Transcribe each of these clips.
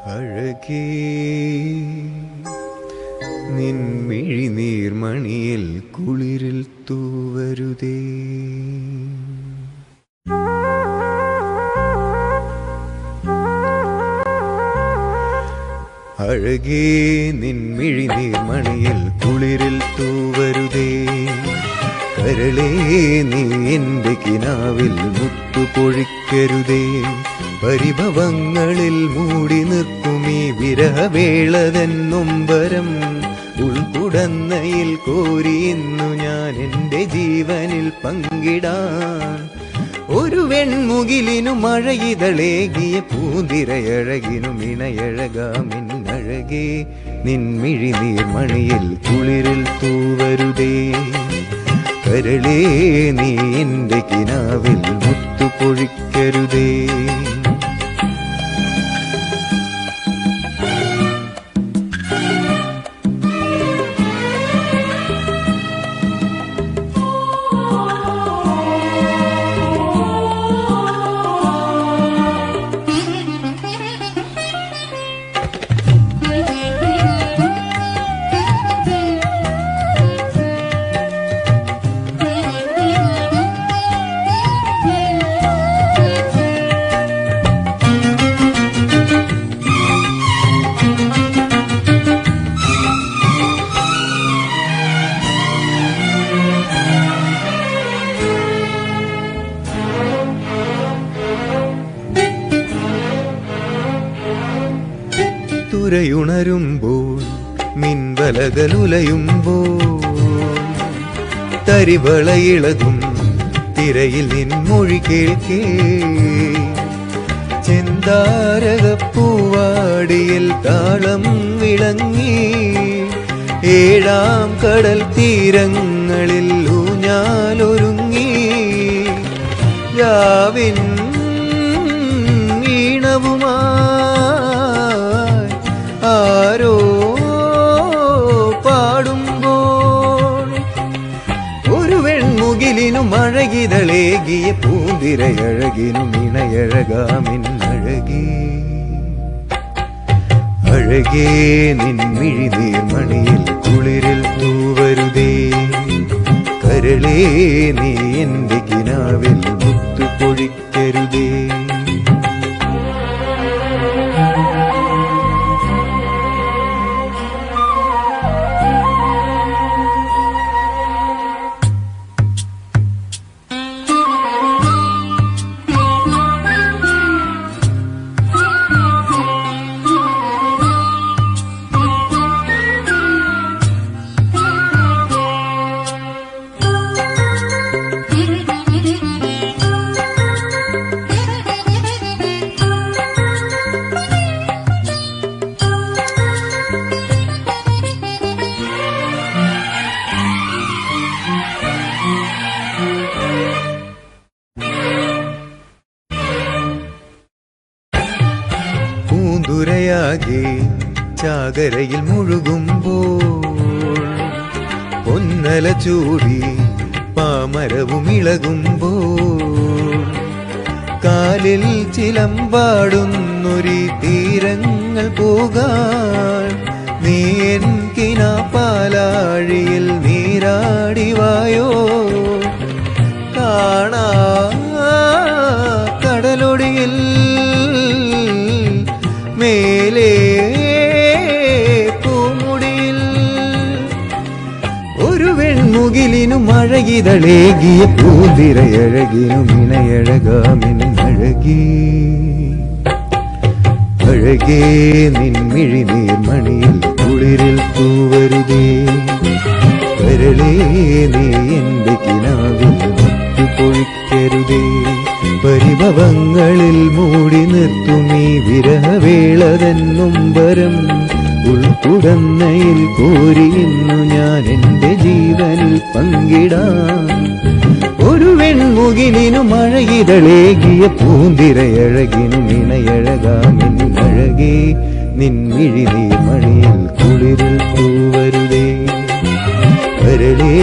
അഴകേ നിൻമിഴി നീർമണിയിൽ കുളിരിൽ തൂവരുതേ. അഴകേ നിൻമിഴി നീർമണിയിൽ കുളിരിൽ തൂവരുതേ. കരളേ നീ എൻ്റെ കിനാവിൽ മുത്തുപൊഴിക്കരുതേ. പരിഭവങ്ങളിൽ മൂടി നിൽക്കുമീ വിരഹവേളതൻ നൊമ്പരം ഉൾക്കുടന്നയിൽ കോരി ഇന്നു ഞാൻ എൻ്റെ ജീവനിൽ പങ്കിടാൻ. ഒരു വെൺമുകിലിനു മഴയിതളേകിയ പൂന്തിരയഴകിനും ഇണയഴകാമിന്നഴകേ നിൻമിഴി നീർമണിയിൽ കുളിരിൽ തൂവരുതേ. കരളേ നീ എൻ്റെ കിനാവിൽ മുത്തുപൊഴിക്കരുതേ. തുരയുണരുമ്പോൾ മിൻവലകളുലയുമ്പോൾ തരിവളയിളകും തിരയിൽ നിൻമൊഴി കേൾക്കേ. ചെന്താരകപ്പൂവാടിയിൽ താളം വിളങ്ങി ഏഴാം കടൽ തീരങ്ങളിൽ ഊഞ്ഞാലൊരുങ്ങി. രാവിൻ ഈണവുമാ ആരോ പാടുമ്പോൾ ഒരു വെൺമുകിലിനും മഴകിതളേകിയ പൂന്തിരയഴകിനും ഇണയഴകാമിന്നഴകേ. അഴകേ നിൻമിഴി നീർമണിയിൽ കുളിരിൽ തൂവരുതേ. കരളേ നീ എൻ്റെ കിനാവിൽ മുത്തുപൊഴിക്കരുതേ. പൂന്തുരയാകെ ചാകരയിൽ മുഴുകുമ്പോൾ പൊന്നല ചൂടി പാമരവും ഇളകുമ്പോൾ കാലിൽ ചിലമ്പാടുന്നൊരി തീരങ്ങൾ പോകാൻ നീ എൻ കിനാപ്പാലാഴിയിൽ നീരാടിവായോ. കാണാ കടലൊടിയിൽ മേലേ പൂമുടിയിൽ ഒരു വെൺമുകിലിനും മഴകിതളേകിയ പൂന്തിരയഴകിനും ഇണയഴകാമിന്നഴകേ. അഴകേ നിൻമിഴി നീർമണിയിൽ കുളിരിൽ തൂവരുതേ. കരളേ നീ എൻ്റെ കിനാവിൽ മുത്തുപൊഴിക്കരുതേ. പരിഭവങ്ങളിൽ മൂടി നിർത്തുമീ വിരഹവേളതൻ നൊമ്പരം ഉൾക്കുടന്നയിൽ കോരി ഇന്നു ഞാൻ എൻ്റെ ജീവനിൽ പങ്കിടാൻ. ഒരു വെൺമുകിലിനു മഴയിതളേകിയ പൂന്തിരയഴകിനും ഇണയഴകാമിന്നഴകേ. നിൻമിഴി നീർമണിയിൽ കുളിരിൽ തൂവരുതേ. കരളേ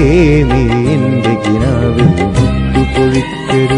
നീ എൻ്റെ കിനാവിൽ മുത്തുപൊഴിക്കരുതേ.